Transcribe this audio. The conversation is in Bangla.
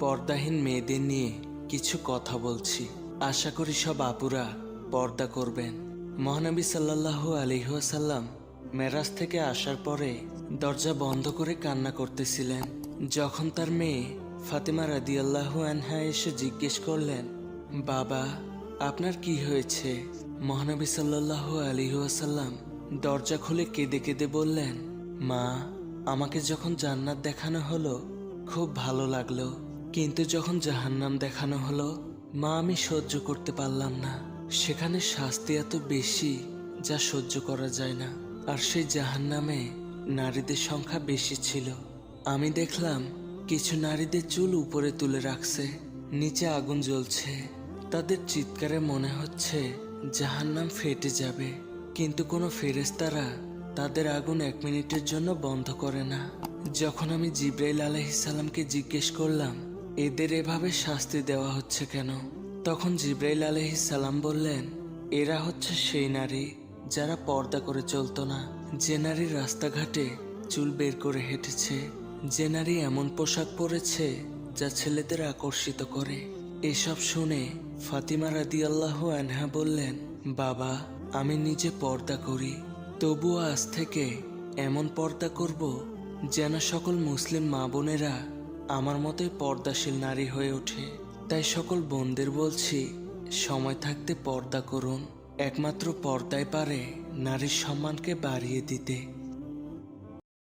পর্দাহীন মেয়েদের নিয়ে কিছু কথা বলছি। আশা করি সব আপুরা পর্দা করবেন। মহানবী সাল্লাল্লাহু আলাইহি ওয়াসাল্লাম মেরাজ থেকে আসার পরে দরজা বন্ধ করে কান্না করতেছিলেন। যখন তার মেয়ে ফাতেমা রাদিয়াল্লাহু আনহা এসে জিজ্ঞেস করলেন, বাবা আপনার কি হয়েছে? মহানবী সাল্লাল্লাহু আলাইহি ওয়াসাল্লাম দরজা খুলে কেঁদে কেঁদে বললেন, মা, আমাকে যখন জান্নাত দেখানো হলো খুব ভালো লাগলো, কিন্তু যখন জাহান্নাম দেখানো হলো মা, আমি সহ্য করতে পারলাম না। সেখানে শাস্তি এত বেশি যা সহ্য করা যায় না। আর সেই জাহান্নামে নারীদের সংখ্যা বেশি ছিল। আমি দেখলাম কিছু নারীদের চুল উপরে তুলে রাখছে, নিচে আগুন জ্বলছে। তাদের চিৎকারে মনে হচ্ছে জাহান্নাম ফেটে যাবে, কিন্তু কোনো ফেরেশতারা তাদের আগুন 1 মিনিটের জন্য বন্ধ করে না। যখন আমি জিবরাইল আলাইহিস সালামকে জিজ্ঞেস করলাম, এদের এভাবে শাস্তি দেওয়া হচ্ছে কেন? তখন জিবরাইল আলাইহিস সালাম বললেন, এরা হচ্ছে সেই নারী যারা পর্দা করে চলতো না, যে নারী রাস্তাঘাটে চুল বের করে হেঁটেছে, যে নারী এমন পোশাক পরেছে যা ছেলেদের আকর্ষিত করে। এসব শুনে ফাতিমা রাদিয়াল্লাহু আনহা বললেন, বাবা, আমি নিজে পর্দা করি, তবুও আজ থেকে এমন পর্দা করব যেন সকল মুসলিম মা বোনেরা আমার মতোই পর্দাশীল নারী হয়ে ওঠে। তাই সকল বোনদের বলছি, সময় থাকতে পর্দা করুন। একমাত্র পর্দায় পারে নারীর সম্মানকে বাড়িয়ে দিতে।